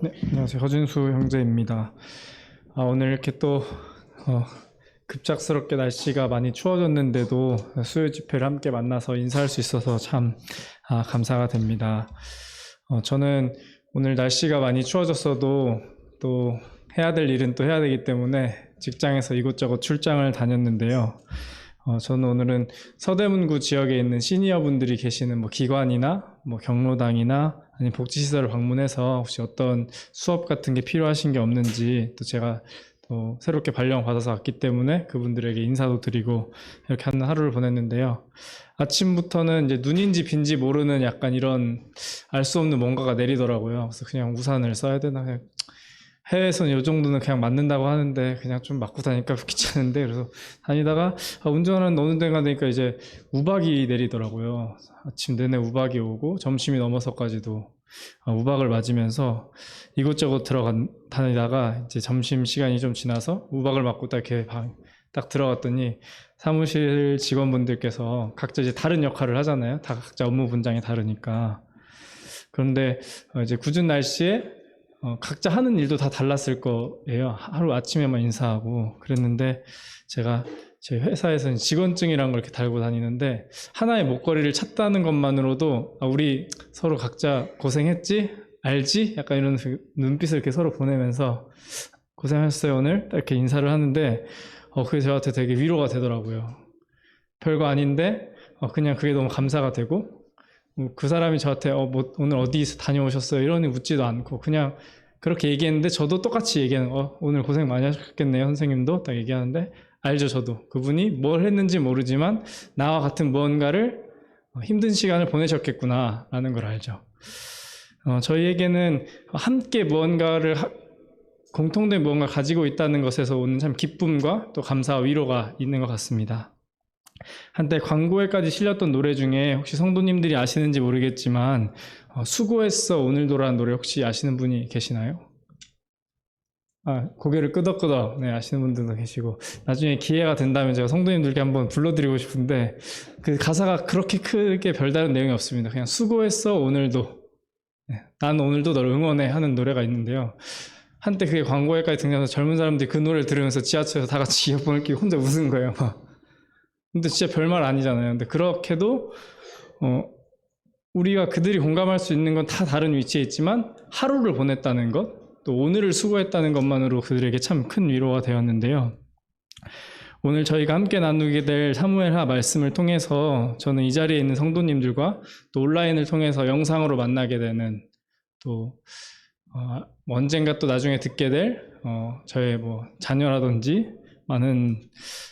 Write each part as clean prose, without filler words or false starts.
네, 안녕하세요. 허진수 형제입니다. 오늘 이렇게 또 급작스럽게 날씨가 많이 추워졌는데도 수요 집회를 함께 만나서 인사할 수 있어서 참 감사가 됩니다. 저는 오늘 날씨가 많이 추워졌어도 또 해야 될 일은 또 해야 되기 때문에 직장에서 이곳저곳 출장을 다녔는데요. 저는 오늘은 서대문구 지역에 있는 시니어분들이 계시는 기관이나 경로당이나 아니 복지시설을 방문해서 혹시 어떤 수업 같은 게 필요하신 게 없는지, 또 제가 또 새롭게 발령받아서 왔기 때문에 그분들에게 인사도 드리고 이렇게 하는 하루를 보냈는데요. 아침부터는 이제 눈인지 빈지 모르는 약간 이런 알 수 없는 뭔가가 내리더라고요. 그래서 그냥 우산을 써야 되나, 그냥 해외에서는 이 정도는 그냥 맞는다고 하는데 그냥 좀 맞고 다니까 귀찮은데, 그래서 다니다가 운전하는 어느 데가 되니까 이제 우박이 내리더라고요. 아침 내내 우박이 오고 점심이 넘어서까지도 우박을 맞으면서 이곳저곳 다니다가 이제 점심 시간이 좀 지나서 우박을 맞고 딱 이렇게 딱 들어갔더니 사무실 직원분들께서 각자 이제 다른 역할을 하잖아요. 다 각자 업무 분장이 다르니까. 그런데 이제 궂은 날씨에 각자 하는 일도 다 달랐을 거예요. 하루 아침에만 인사하고 그랬는데, 제가 제 회사에서는 직원증이란 걸 이렇게 달고 다니는데 하나의 목걸이를 찾다는 것만으로도 우리 서로 각자 고생했지? 알지? 약간 이런 눈빛을 이렇게 서로 보내면서 고생하셨어요 오늘? 이렇게 인사를 하는데 그게 저한테 되게 위로가 되더라고요. 별거 아닌데 그냥 그게 너무 감사가 되고, 그 사람이 저한테 오늘 어디서 다녀오셨어요? 이러니 묻지도 않고 그냥 그렇게 얘기했는데, 저도 똑같이 얘기하는 오늘 고생 많이 하셨겠네요 선생님도, 딱 얘기하는데 알죠. 저도 그분이 뭘 했는지 모르지만 나와 같은 무언가를 힘든 시간을 보내셨겠구나 라는 걸 알죠. 저희에게는 함께 무언가를 공통된 무언가를 가지고 있다는 것에서 오는 참 기쁨과 또 감사와 위로가 있는 것 같습니다. 한때 광고에까지 실렸던 노래 중에 혹시 성도님들이 아시는지 모르겠지만 수고했어 오늘도라는 노래 혹시 아시는 분이 계시나요? 고개를 끄덕끄덕 아시는 분들도 계시고, 나중에 기회가 된다면 제가 성도님들께 한번 불러드리고 싶은데, 그 가사가 그렇게 크게 별다른 내용이 없습니다. 그냥 수고했어 오늘도, 난 오늘도 너를 응원해 하는 노래가 있는데요. 한때 그게 광고에까지 등장해서 젊은 사람들이 그 노래를 들으면서 지하철에서 다 같이 이어폰을 끼고 혼자 웃은 거예요. 근데 진짜 별말 아니잖아요. 근데 그렇게도 우리가 그들이 공감할 수 있는 건 다 다른 위치에 있지만 하루를 보냈다는 것, 또 오늘을 수고했다는 것만으로 그들에게 참 큰 위로가 되었는데요. 오늘 저희가 함께 나누게 될 사무엘하 말씀을 통해서 저는 이 자리에 있는 성도님들과 또 온라인을 통해서 영상으로 만나게 되는, 또 언젠가 또 나중에 듣게 될 저의 자녀라든지 많은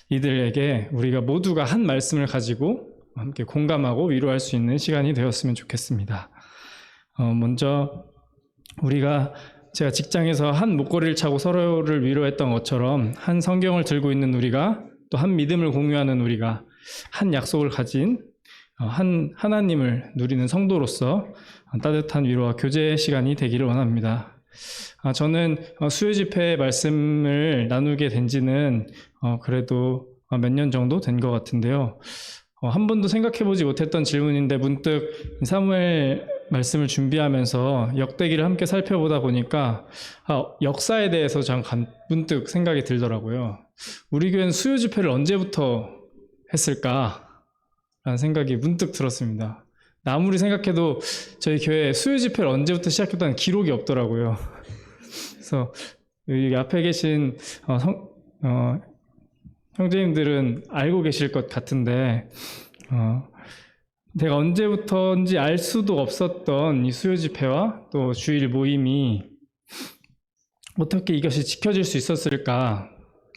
이들에게 우리가 모두가 한 말씀을 가지고 함께 공감하고 위로할 수 있는 시간이 되었으면 좋겠습니다. 먼저 제가 직장에서 한 목걸이를 차고 서로를 위로했던 것처럼, 한 성경을 들고 있는 우리가, 또 한 믿음을 공유하는 우리가, 한 약속을 가진 한 하나님을 누리는 성도로서 따뜻한 위로와 교제 시간이 되기를 원합니다. 저는 수요 집회 말씀을 나누게 된 지는 그래도 몇 년 정도 된 것 같은데요. 한 번도 생각해보지 못했던 질문인데 문득 사무엘 말씀을 준비하면서 역대기를 함께 살펴보다 보니까 역사에 대해서 문득 생각이 들더라고요. 우리 교회는 수요 집회를 언제부터 했을까? 라는 생각이 문득 들었습니다. 아무리 생각해도 저희 교회 수요 집회를 언제부터 시작했다는 기록이 없더라고요. 그래서 여기 앞에 계신 형제님들은 알고 계실 것 같은데, 내가 언제부터인지 알 수도 없었던 이 수요 집회와 또 주일 모임이 어떻게 이것이 지켜질 수 있었을까?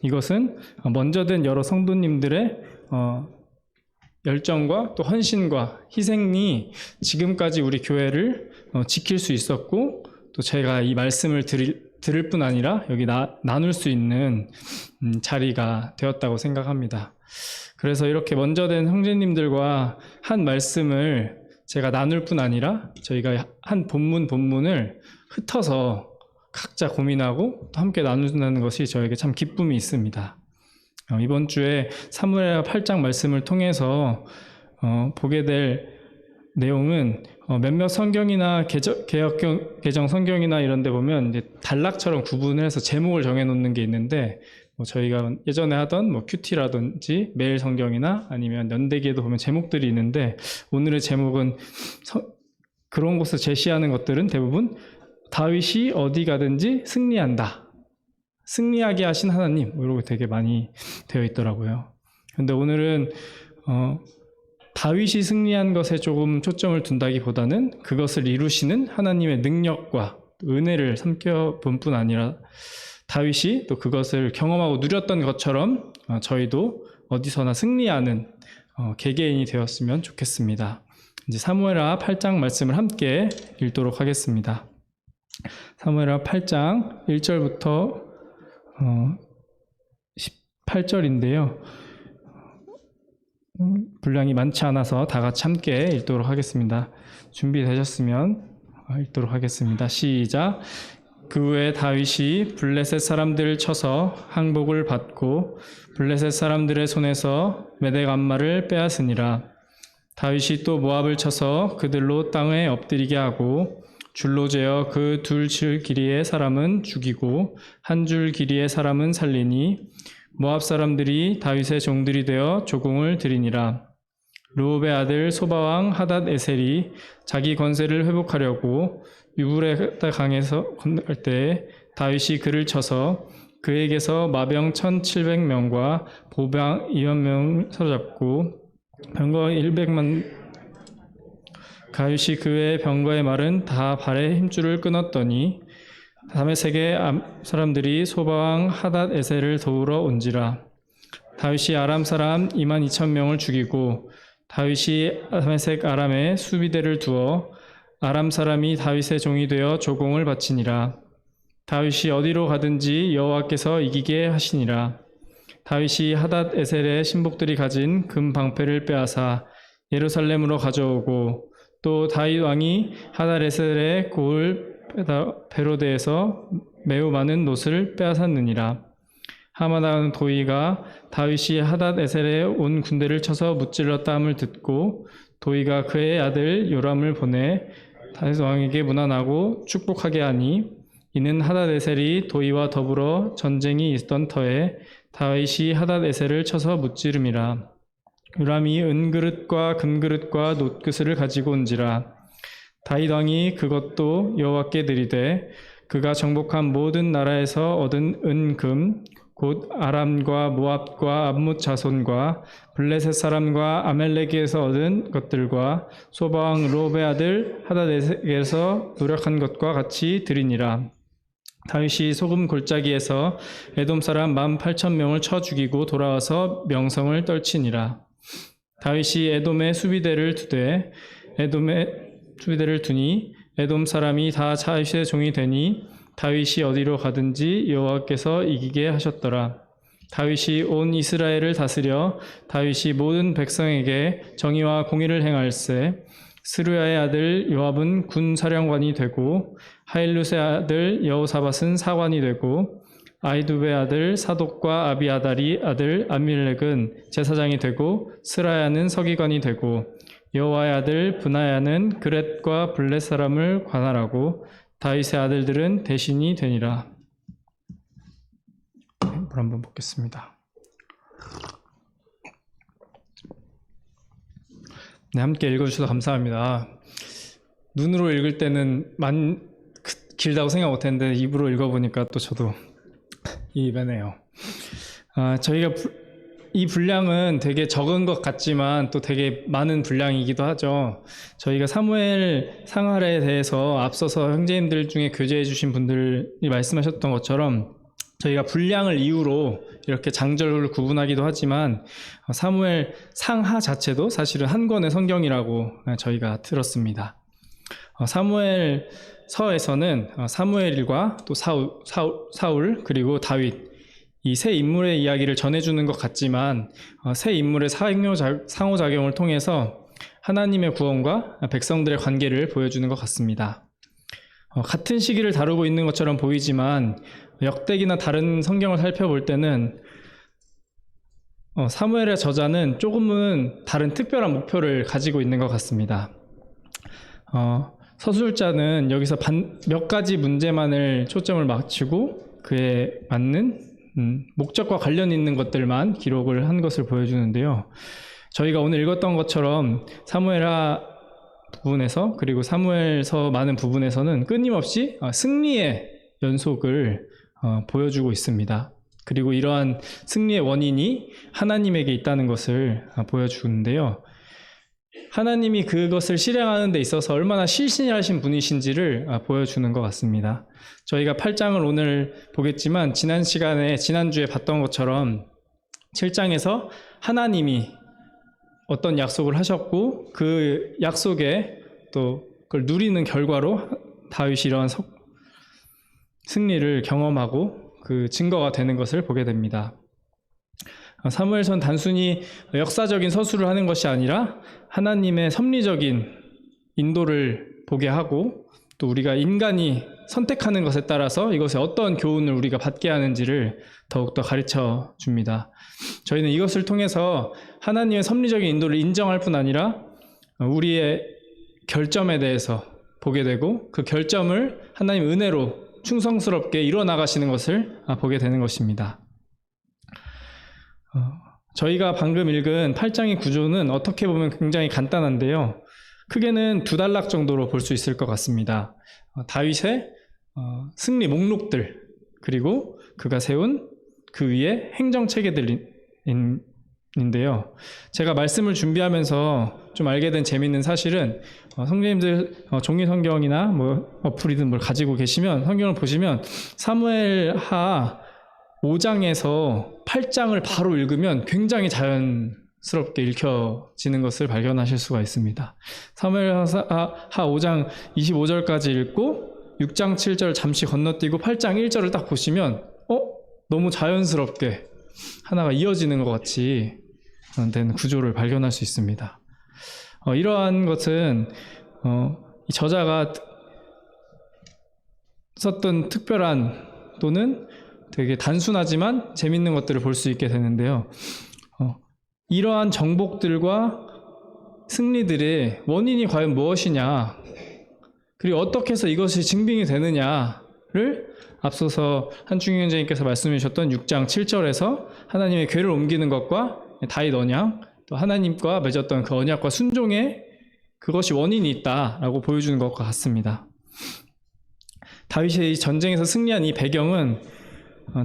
이것은 먼저 된 여러 성도님들의 열정과 또 헌신과 희생이 지금까지 우리 교회를 지킬 수 있었고, 또 제가 이 말씀을 들을 뿐 아니라 여기 나눌 수 있는 자리가 되었다고 생각합니다. 그래서 이렇게 먼저 된 형제님들과 한 말씀을 제가 나눌 뿐 아니라 저희가 한 본문을 흩어서 각자 고민하고 또 함께 나눈다는 것이 저에게 참 기쁨이 있습니다. 이번 주에 사무엘하 8장 말씀을 통해서 보게 될 내용은 몇몇 성경이나 개정 성경이나 이런 데 보면 이제 단락처럼 구분을 해서 제목을 정해 놓는 게 있는데, 저희가 예전에 하던 큐티라든지 매일 성경이나 아니면 연대기에도 보면 제목들이 있는데, 오늘의 제목은 그런 곳을 제시하는 것들은 대부분 다윗이 어디 가든지 승리한다, 승리하게 하신 하나님, 이렇게 되게 많이 되어 있더라고요. 근데 오늘은 다윗이 승리한 것에 조금 초점을 둔다기보다는 그것을 이루시는 하나님의 능력과 은혜를 삼켜본 뿐 아니라 다윗이 또 그것을 경험하고 누렸던 것처럼 저희도 어디서나 승리하는 개개인이 되었으면 좋겠습니다. 이제 사무엘하 8장 말씀을 함께 읽도록 하겠습니다. 사무엘하 8장 1절부터 18절인데요. 분량이 많지 않아서 다 같이 함께 읽도록 하겠습니다. 준비되셨으면 읽도록 하겠습니다. 시작. 그 후에 다윗이 블레셋 사람들을 쳐서 항복을 받고 블레셋 사람들의 손에서 메대감마를 빼앗으니라. 다윗이 또 모압을 쳐서 그들로 땅에 엎드리게 하고 줄로 재어 그 2줄 길이의 사람은 죽이고 1줄 길이의 사람은 살리니 모압 사람들이 다윗의 종들이 되어 조공을 드리니라. 르홉의 아들 소바왕 하닷 에셀이 자기 권세를 회복하려고 유브레 강에서 건널 때 다윗이 그를 쳐서 그에게서 마병 1,700명과 보병 200명을 사로잡고 병거 100만. 다윗이 그의 병거의 말은 다 발의 힘줄을 끊었더니 다메섹의 사람들이 소바왕 하닷 에셀을 도우러 온지라. 다윗이 아람 사람 22,000명을 죽이고 다윗이 다메섹 아람에 수비대를 두어 아람 사람이 다윗의 종이 되어 조공을 바치니라. 다윗이 어디로 가든지 여호와께서 이기게 하시니라. 다윗이 하닷 에셀의 신복들이 가진 금 방패를 빼앗아 예루살렘으로 가져오고 또 다윗 왕이 하닷 에셀의 고을 베로데에서 매우 많은 놋을 빼앗았느니라. 하마다는 도이가 다윗이 하닷 에셀에 온 군대를 쳐서 무찔렀다 함을 듣고 도이가 그의 아들 요람을 보내 다윗 왕에게 문안하고 축복하게 하니 이는 하닷 에셀이 도이와 더불어 전쟁이 있던 터에 다윗이 하닷 에셀을 쳐서 무찌름이라. 요람이 은그릇과 금그릇과 놋그릇을 가지고 온지라. 다윗 왕이 그것도 여호와께 드리되 그가 정복한 모든 나라에서 얻은 은금 곧 아람과 모압과 암뭇 자손과 블레셋 사람과 아멜렉에서 얻은 것들과 소바왕 르홉의 아들 하닷에게서 노력한 것과 같이 드리니라. 다윗이 소금 골짜기에서 에돔 사람 18,000명을 쳐 죽이고 돌아와서 명성을 떨치니라. 다윗이 에돔의 수비대를 두니 에돔 사람이 다 다윗의 종이 되니 다윗이 어디로 가든지 여호와께서 이기게 하셨더라. 다윗이 온 이스라엘을 다스려 다윗이 모든 백성에게 정의와 공의를 행할세. 스루야의 아들 요압은 군 사령관이 되고 하일룻의 아들 여호사밧은 사관이 되고 아이두베의 아들 사독과 아비아달이 아들 아밀렉은 제사장이 되고 스라야는 서기관이 되고 여호와의 아들 브나야는 그렛과 블렛 사람을 관할하고 다윗의 아들들은 대신이 되니라. 물 한번 먹겠습니다. 네, 함께 읽어주셔서 감사합니다. 눈으로 읽을 때는 길다고 생각 못했는데 입으로 읽어보니까 또 저도 입에네요. 저희가 이 분량은 되게 적은 것 같지만 또 되게 많은 분량이기도 하죠. 저희가 사무엘 상할에 대해서 앞서서 형제님들 중에 교제해 주신 분들이 말씀하셨던 것처럼 저희가 분량을 이유로 이렇게 장절을 구분하기도 하지만 사무엘 상하 자체도 사실은 한 권의 성경이라고 저희가 들었습니다. 사무엘 서에서는 사무엘과 또 사울 그리고 다윗 이 세 인물의 이야기를 전해주는 것 같지만 세 인물의 상호작용을 통해서 하나님의 구원과 백성들의 관계를 보여주는 것 같습니다. 같은 시기를 다루고 있는 것처럼 보이지만 역대기나 다른 성경을 살펴볼 때는 사무엘의 저자는 조금은 다른 특별한 목표를 가지고 있는 것 같습니다. 서술자는 여기서 몇 가지 문제만을 초점을 맞추고 그에 맞는 목적과 관련 있는 것들만 기록을 한 것을 보여주는데요. 저희가 오늘 읽었던 것처럼 사무엘하 부분에서 그리고 사무엘서 많은 부분에서는 끊임없이 승리의 연속을 보여주고 있습니다. 그리고 이러한 승리의 원인이 하나님에게 있다는 것을 보여주는데요. 하나님이 그것을 실행하는 데 있어서 얼마나 신실하신 분이신지를 보여주는 것 같습니다. 저희가 8장을 오늘 보겠지만 지난주에 봤던 것처럼 7장에서 하나님이 어떤 약속을 하셨고 그 약속에 또 그걸 누리는 결과로 다윗이 이러한 승리를 경험하고 그 증거가 되는 것을 보게 됩니다. 사무엘서는 단순히 역사적인 서술을 하는 것이 아니라 하나님의 섭리적인 인도를 보게 하고 또 우리가 인간이 선택하는 것에 따라서 이것에 어떤 교훈을 우리가 받게 하는지를 더욱더 가르쳐 줍니다. 저희는 이것을 통해서 하나님의 섭리적인 인도를 인정할 뿐 아니라 우리의 결점에 대해서 보게 되고 그 결점을 하나님의 은혜로 충성스럽게 이뤄나가시는 것을 보게 되는 것입니다. 저희가 방금 읽은 8장의 구조는 어떻게 보면 굉장히 간단한데요. 크게는 두 단락 정도로 볼 수 있을 것 같습니다. 다윗의 승리 목록들, 그리고 그가 세운 그 위에 행정체계들인데요. 제가 말씀을 준비하면서 좀 알게 된 재미있는 사실은 성도님들 종이 성경이나 뭐 어플이든 뭘 가지고 계시면 성경을 보시면 사무엘하 5장에서 8장을 바로 읽으면 굉장히 자연스럽게 읽혀지는 것을 발견하실 수가 있습니다. 사무엘하 5장 25절까지 읽고 6장 7절 잠시 건너뛰고 8장 1절을 딱 보시면 너무 자연스럽게 하나가 이어지는 것 같이 된 구조를 발견할 수 있습니다. 이러한 것은 이 저자가 썼던 특별한 또는 되게 단순하지만 재밌는 것들을 볼 수 있게 되는데요. 이러한 정복들과 승리들의 원인이 과연 무엇이냐, 그리고 어떻게 해서 이것이 증빙이 되느냐를 앞서서 한충희 형제님께서 말씀해 주셨던 6장 7절에서 하나님의 궤를 옮기는 것과 다윗 언약, 또 하나님과 맺었던 그 언약과 순종에 그것이 원인이 있다라고 보여주는 것과 같습니다. 다윗이 이 전쟁에서 승리한 이 배경은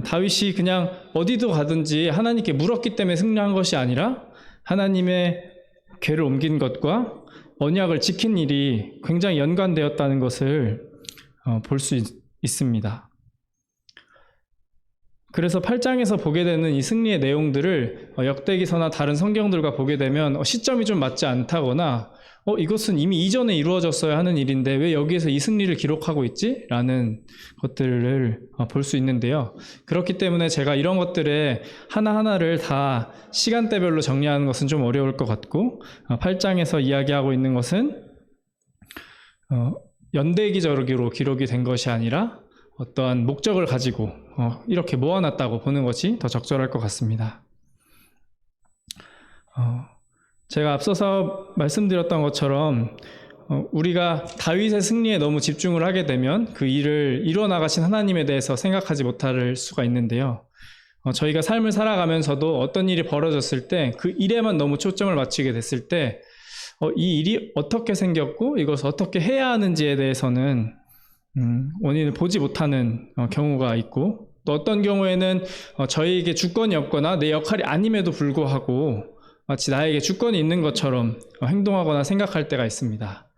다윗이 그냥 어디도 가든지 하나님께 물었기 때문에 승리한 것이 아니라 하나님의 궤를 옮긴 것과 언약을 지킨 일이 굉장히 연관되었다는 것을 볼 수 있습니다. 그래서 8장에서 보게 되는 이 승리의 내용들을 역대기서나 다른 성경들과 보게 되면 시점이 좀 맞지 않다거나 이것은 이미 이전에 이루어졌어야 하는 일인데 왜 여기에서 이 승리를 기록하고 있지? 라는 것들을 볼 수 있는데요. 그렇기 때문에 제가 이런 것들에 하나하나를 다 시간대별로 정리하는 것은 좀 어려울 것 같고 8장에서 이야기하고 있는 것은 연대기적으로 기록이 된 것이 아니라 어떠한 목적을 가지고 이렇게 모아놨다고 보는 것이 더 적절할 것 같습니다. 제가 앞서서 말씀드렸던 것처럼 우리가 다윗의 승리에 너무 집중을 하게 되면 그 일을 이뤄나가신 하나님에 대해서 생각하지 못할 수가 있는데요. 저희가 삶을 살아가면서도 어떤 일이 벌어졌을 때 그 일에만 너무 초점을 맞추게 됐을 때 이 일이 어떻게 생겼고 이것을 어떻게 해야 하는지에 대해서는 원인을 보지 못하는 경우가 있고, 또 어떤 경우에는 저희에게 주권이 없거나 내 역할이 아님에도 불구하고 마치 나에게 주권이 있는 것처럼 행동하거나 생각할 때가 있습니다.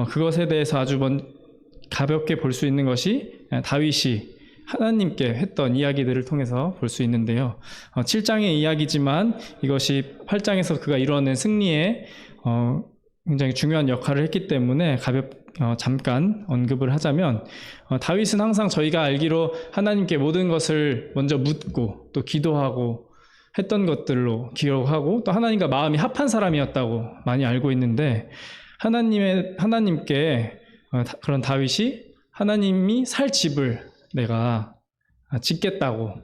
그것에 대해서 아주 가볍게 볼 수 있는 것이 다윗이 하나님께 했던 이야기들을 통해서 볼 수 있는데요. 7장의 이야기지만 이것이 8장에서 그가 이뤄낸 승리에 굉장히 중요한 역할을 했기 때문에 잠깐 언급을 하자면, 다윗은 항상 저희가 알기로 하나님께 모든 것을 먼저 묻고 또 기도하고 했던 것들로 기억하고 또 하나님과 마음이 합한 사람이었다고 많이 알고 있는데, 하나님께 그런 다윗이 하나님이 살 집을 내가 짓겠다고,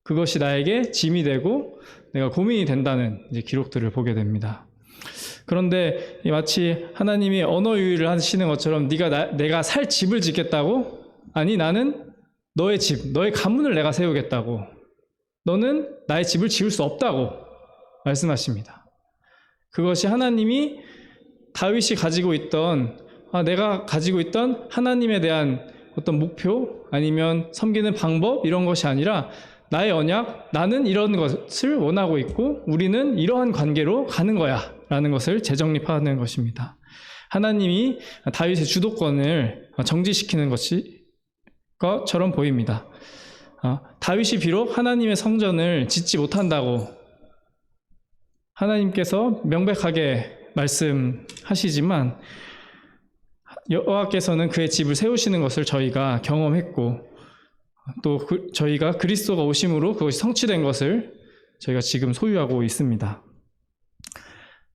그것이 나에게 짐이 되고 내가 고민이 된다는 이제 기록들을 보게 됩니다. 그런데 마치 하나님이 언어 유희를 하시는 것처럼 내가 살 집을 짓겠다고? 아니, 나는 너의 집, 너의 가문을 내가 세우겠다고. 너는 나의 집을 지을 수 없다고 말씀하십니다. 그것이 하나님이 다윗이 가지고 있던, 내가 가지고 있던 하나님에 대한 어떤 목표 아니면 섬기는 방법 이런 것이 아니라 나의 언약, 나는 이런 것을 원하고 있고 우리는 이러한 관계로 가는 거야 라는 것을 재정립하는 것입니다. 하나님이 다윗의 주도권을 정지시키는 것처럼 보입니다. 다윗이 비록 하나님의 성전을 짓지 못한다고 하나님께서 명백하게 말씀하시지만 여호와께서는 그의 집을 세우시는 것을 저희가 경험했고 또 저희가 그리스도가 오심으로 그것이 성취된 것을 저희가 지금 소유하고 있습니다.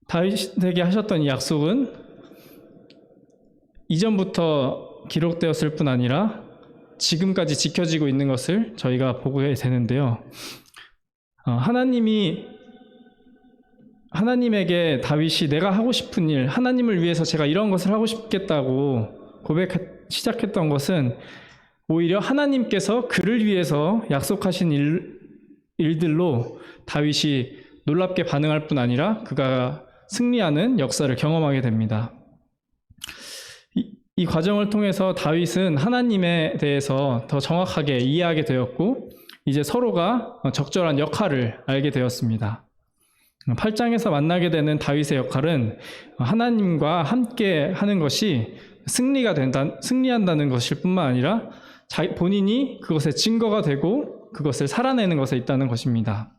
다윗에게 하셨던 이 약속은 이전부터 기록되었을 뿐 아니라 지금까지 지켜지고 있는 것을 저희가 보게 되는데요. 하나님에게 다윗이 내가 하고 싶은 일, 하나님을 위해서 제가 이런 것을 하고 싶겠다고 시작했던 것은 오히려 하나님께서 그를 위해서 약속하신 일들로 다윗이 놀랍게 반응할 뿐 아니라 그가 승리하는 역사를 경험하게 됩니다. 이 과정을 통해서 다윗은 하나님에 대해서 더 정확하게 이해하게 되었고 이제 서로가 적절한 역할을 알게 되었습니다. 8장에서 만나게 되는 다윗의 역할은 하나님과 함께 하는 것이 승리한다는 것일 뿐만 아니라 본인이 그것의 증거가 되고 그것을 살아내는 것에 있다는 것입니다.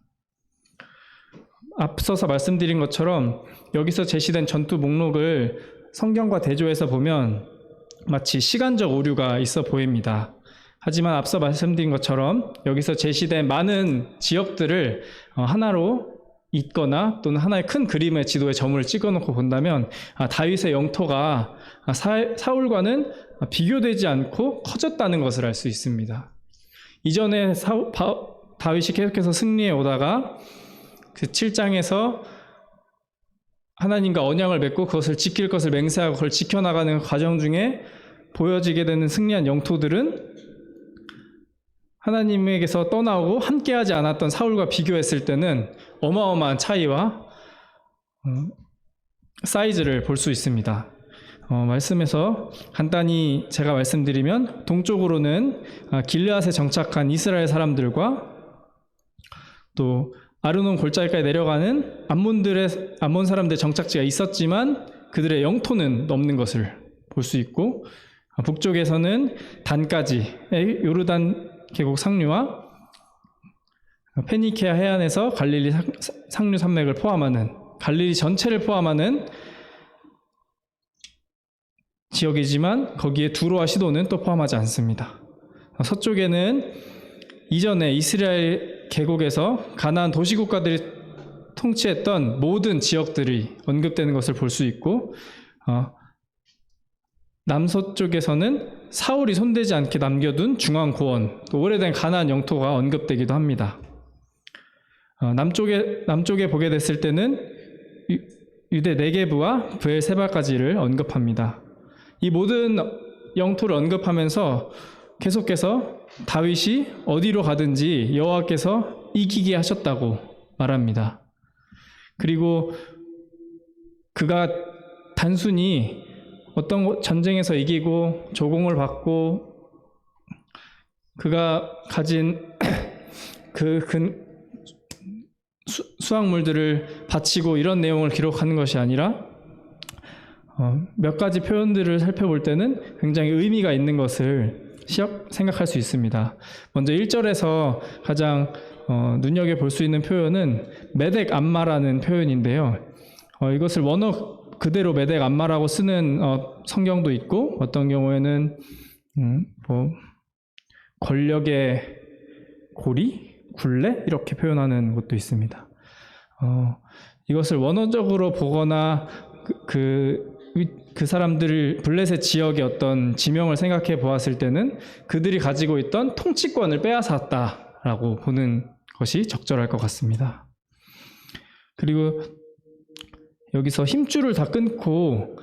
앞서서 말씀드린 것처럼 여기서 제시된 전투 목록을 성경과 대조해서 보면 마치 시간적 오류가 있어 보입니다. 하지만 앞서 말씀드린 것처럼 여기서 제시된 많은 지역들을 하나로 잇거나 또는 하나의 큰 그림의 지도에 점을 찍어놓고 본다면 다윗의 영토가 사울과는 비교되지 않고 커졌다는 것을 알 수 있습니다. 이전에 다윗이 계속해서 승리해 오다가 그 7장에서 하나님과 언약을 맺고 그것을 지킬 것을 맹세하고 그걸 지켜나가는 과정 중에 보여지게 되는 승리한 영토들은 하나님에게서 떠나오고 함께하지 않았던 사울과 비교했을 때는 어마어마한 차이와 사이즈를 볼 수 있습니다. 말씀에서 간단히 제가 말씀드리면 동쪽으로는 길르앗에 정착한 이스라엘 사람들과 또 아르논 골짜기까지 내려가는 암몬 사람들의 정착지가 있었지만 그들의 영토는 넘는 것을 볼 수 있고 북쪽에서는 단까지의 요르단 계곡 상류와 페니케아 해안에서 갈릴리 상류 산맥을 포함하는 갈릴리 전체를 포함하는 지역이지만 거기에 두로와 시돈은 또 포함하지 않습니다. 서쪽에는 이전에 이스라엘 계곡에서 가나안 도시국가들이 통치했던 모든 지역들이 언급되는 것을 볼 수 있고 남서쪽에서는 사울이 손대지 않게 남겨둔 중앙고원, 또 오래된 가나안 영토가 언급되기도 합니다. 남쪽에 보게 됐을 때는 유대 네게브와 브엘세바까지를 언급합니다. 이 모든 영토를 언급하면서 계속해서 다윗이 어디로 가든지 여호와께서 이기게 하셨다고 말합니다. 그리고 그가 단순히 어떤 전쟁에서 이기고 조공을 받고 그가 가진 수확물들을 바치고 이런 내용을 기록하는 것이 아니라 몇 가지 표현들을 살펴볼 때는 굉장히 의미가 있는 것을 생각할 수 있습니다. 먼저 1절에서 가장 눈여겨볼 수 있는 표현은 메덱 암마라는 표현인데요. 이것을 원어 그대로 메덱 암마라고 쓰는 성경도 있고 어떤 경우에는 권력의 고리, 굴레 이렇게 표현하는 것도 있습니다. 이것을 원어적으로 보거나 그 사람들을 블레셋 지역의 어떤 지명을 생각해 보았을 때는 그들이 가지고 있던 통치권을 빼앗았다라고 보는 것이 적절할 것 같습니다. 그리고 여기서 힘줄을 다 끊고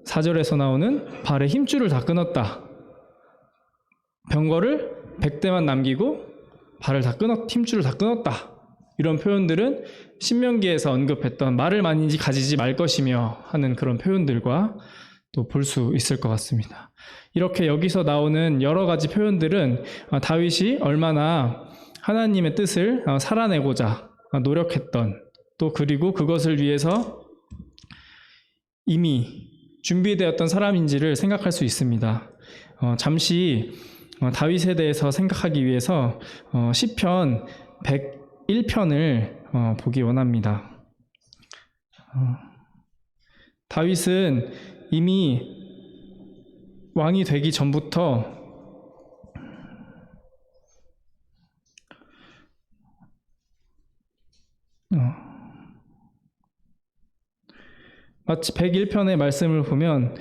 4절에서 나오는 발에 힘줄을 다 끊었다. 병거를 100대만 남기고 발을 다 힘줄을 다 끊었다. 이런 표현들은 신명기에서 언급했던 말을 많이 가지지 말 것이며 하는 그런 표현들과 또 볼 수 있을 것 같습니다. 이렇게 여기서 나오는 여러 가지 표현들은 다윗이 얼마나 하나님의 뜻을 살아내고자 노력했던, 또 그리고 그것을 위해서 이미 준비되었던 사람인지를 생각할 수 있습니다. 잠시 다윗에 대해서 생각하기 위해서 시편 101편을 보기 원합니다. 다윗은 이미 왕이 되기 전부터 마치 101편의 말씀을 보면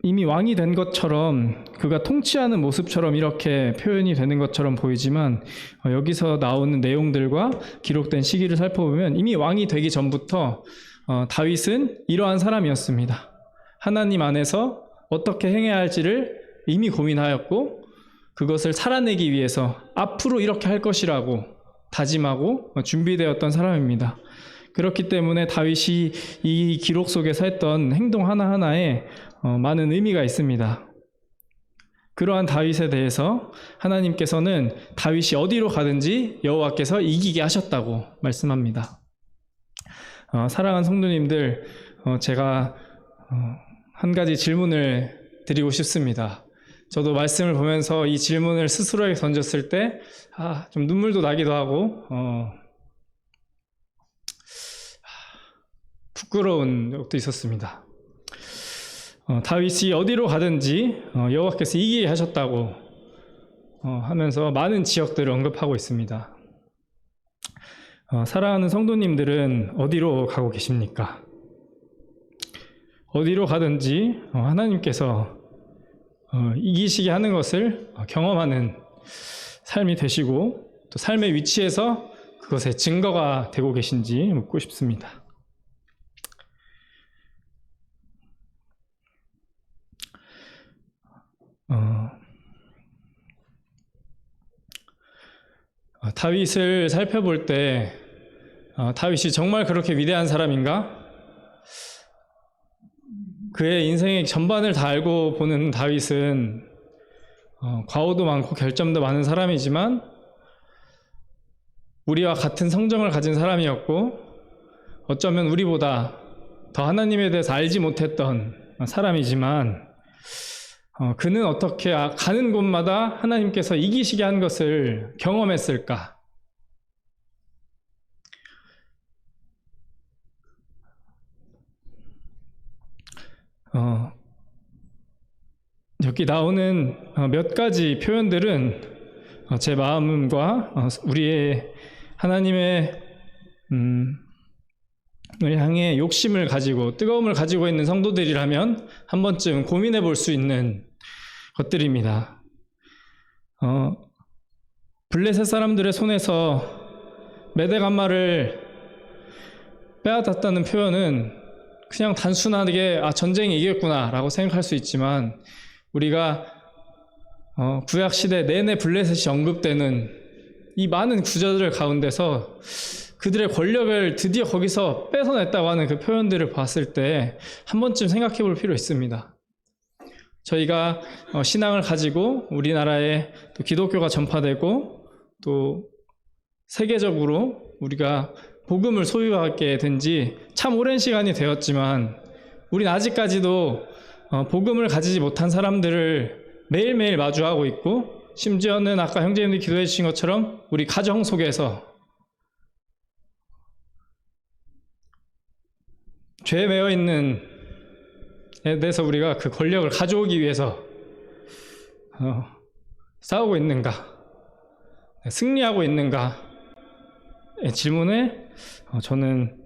이미 왕이 된 것처럼, 그가 통치하는 모습처럼 이렇게 표현이 되는 것처럼 보이지만 여기서 나오는 내용들과 기록된 시기를 살펴보면 이미 왕이 되기 전부터 다윗은 이러한 사람이었습니다. 하나님 안에서 어떻게 행해야 할지를 이미 고민하였고, 그것을 살아내기 위해서 앞으로 이렇게 할 것이라고 다짐하고 준비되었던 사람입니다. 그렇기 때문에 다윗이 이 기록 속에서 했던 행동 하나하나에 많은 의미가 있습니다. 그러한 다윗에 대해서 하나님께서는 다윗이 어디로 가든지 여호와께서 이기게 하셨다고 말씀합니다. 사랑하는 성도님들, 제가 한 가지 질문을 드리고 싶습니다. 저도 말씀을 보면서 이 질문을 스스로에게 던졌을 때 좀 눈물도 나기도 하고 부끄러운 적도 있었습니다. 다윗이 어디로 가든지 여호와께서 이기게 하셨다고 하면서 많은 지역들을 언급하고 있습니다. 사랑하는 성도님들은 어디로 가고 계십니까? 어디로 가든지 하나님께서 이기시게 하는 것을 경험하는 삶이 되시고, 또 삶의 위치에서 그것의 증거가 되고 계신지 묻고 싶습니다. 다윗을 살펴볼 때 다윗이 정말 그렇게 위대한 사람인가? 그의 인생의 전반을 다 알고 보는 다윗은 과오도 많고 결점도 많은 사람이지만 우리와 같은 성정을 가진 사람이었고, 어쩌면 우리보다 더 하나님에 대해서 알지 못했던 사람이지만 그는 어떻게 가는 곳마다 하나님께서 이기시게 한 것을 경험했을까? 여기 나오는 몇 가지 표현들은 제 마음과 우리의 하나님의 을 향해 욕심을 가지고 뜨거움을 가지고 있는 성도들이라면 한 번쯤 고민해 볼 수 있는 것들입니다. 블레셋 사람들의 손에서 메대간마를 빼앗았다는 표현은 그냥 단순하게 전쟁이 이겼구나 라고 생각할 수 있지만, 우리가 구약시대 내내 블레셋이 언급되는 이 많은 구절들 가운데서 그들의 권력을 드디어 거기서 뺏어냈다고 하는 그 표현들을 봤을 때 한 번쯤 생각해 볼 필요 있습니다. 저희가 신앙을 가지고 우리나라에 또 기독교가 전파되고 또 세계적으로 우리가 복음을 소유하게 된 지 참 오랜 시간이 되었지만, 우린 아직까지도 복음을 가지지 못한 사람들을 매일매일 마주하고 있고, 심지어는 아까 형제님들이 기도해 주신 것처럼 우리 가정 속에서 죄에 매여 있는 에 대해서 우리가 그 권력을 가져오기 위해서 싸우고 있는가, 승리하고 있는가의 질문에 저는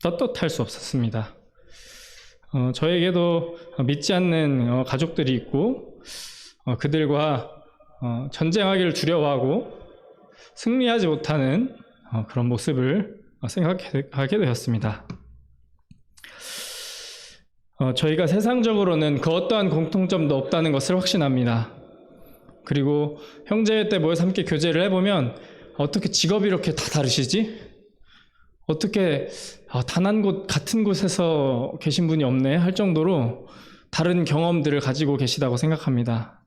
떳떳할 수 없었습니다. 저에게도 믿지 않는 가족들이 있고, 그들과 전쟁하기를 두려워하고 승리하지 못하는 그런 모습을 생각하게 되었습니다. 저희가 세상적으로는 그 어떠한 공통점도 없다는 것을 확신합니다. 그리고 형제 때 모여서 함께 교제를 해보면 어떻게 직업이 이렇게 다 다르시지? 어떻게 단 한 곳 같은 곳에서 계신 분이 없네 할 정도로 다른 경험들을 가지고 계시다고 생각합니다.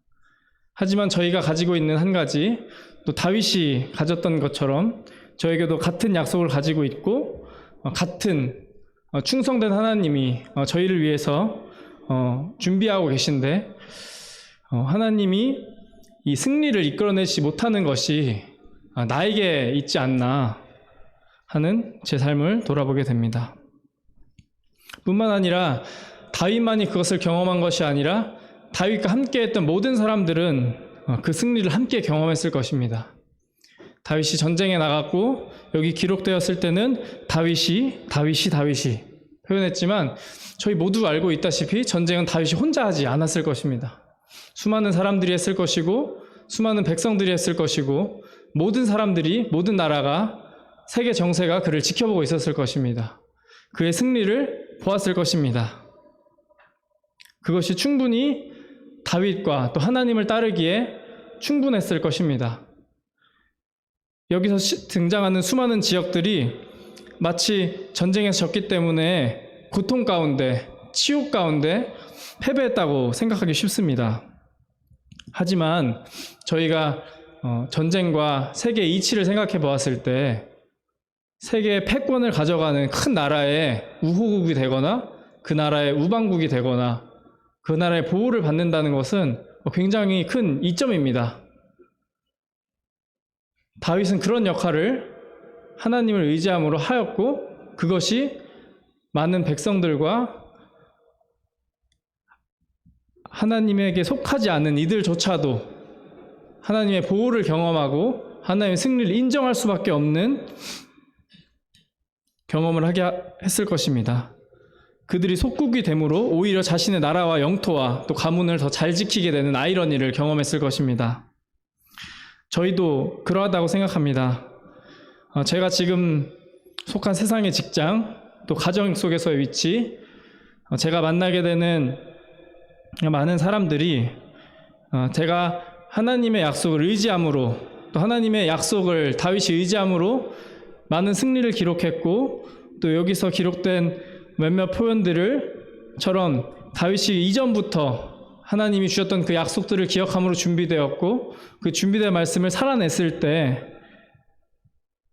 하지만 저희가 가지고 있는 한 가지, 또 다윗이 가졌던 것처럼 저에게도 같은 약속을 가지고 있고 같은 충성된 하나님이 저희를 위해서 준비하고 계신데 하나님이 이 승리를 이끌어내지 못하는 것이 나에게 있지 않나 하는 제 삶을 돌아보게 됩니다. 뿐만 아니라 다윗만이 그것을 경험한 것이 아니라 다윗과 함께했던 모든 사람들은 그 승리를 함께 경험했을 것입니다. 다윗이 전쟁에 나갔고 여기 기록되었을 때는 다윗이 표현했지만 저희 모두 알고 있다시피 전쟁은 다윗이 혼자 하지 않았을 것입니다. 수많은 사람들이 했을 것이고 수많은 백성들이 했을 것이고 모든 사람들이, 모든 나라가, 세계 정세가 그를 지켜보고 있었을 것입니다. 그의 승리를 보았을 것입니다. 그것이 충분히 다윗과 또 하나님을 따르기에 충분했을 것입니다. 여기서 등장하는 수많은 지역들이 마치 전쟁에서 졌기 때문에 고통 가운데, 치욕 가운데 패배했다고 생각하기 쉽습니다. 하지만 저희가 전쟁과 세계의 이치를 생각해 보았을 때 세계의 패권을 가져가는 큰 나라의 우호국이 되거나 그 나라의 우방국이 되거나 그 나라의 보호를 받는다는 것은 굉장히 큰 이점입니다. 다윗은 그런 역할을 하나님을 의지함으로 하였고 그것이 많은 백성들과 하나님에게 속하지 않은 이들조차도 하나님의 보호를 경험하고 하나님의 승리를 인정할 수밖에 없는 경험을 하게 했을 것입니다. 그들이 속국이 됨으로 오히려 자신의 나라와 영토와 또 가문을 더 잘 지키게 되는 아이러니를 경험했을 것입니다. 저희도 그러하다고 생각합니다. 제가 지금 속한 세상의 직장, 또 가정 속에서의 위치, 제가 만나게 되는 많은 사람들이 제가 하나님의 약속을 의지함으로 또 하나님의 약속을 다윗이 의지함으로 많은 승리를 기록했고 또 여기서 기록된 몇몇 표현들을처럼 다윗이 이전부터 하나님이 주셨던 그 약속들을 기억함으로 준비되었고 그 준비된 말씀을 살아냈을 때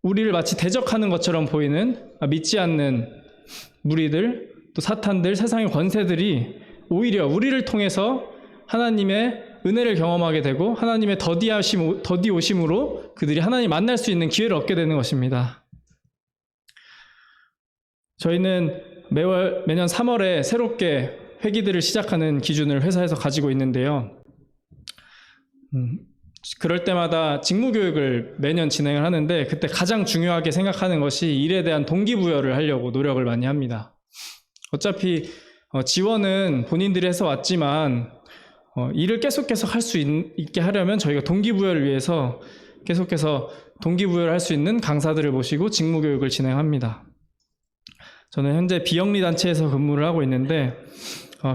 우리를 마치 대적하는 것처럼 보이는 믿지 않는 무리들 또 사탄들 세상의 권세들이 오히려 우리를 통해서 하나님의 은혜를 경험하게 되고 하나님의 더디 오심으로 그들이 하나님 만날 수 있는 기회를 얻게 되는 것입니다. 저희는 매년 3월에 새롭게 회기들을 시작하는 기준을 회사에서 가지고 있는데요. 그럴 때마다 직무교육을 매년 진행을 하는데 그때 가장 중요하게 생각하는 것이 일에 대한 동기부여를 하려고 노력을 많이 합니다. 어차피 지원은 본인들이 해서 왔지만 일을 계속해서 할 수 있게 하려면 저희가 동기부여를 위해서 계속해서 동기부여를 할 수 있는 강사들을 모시고 직무교육을 진행합니다. 저는 현재 비영리 단체에서 근무를 하고 있는데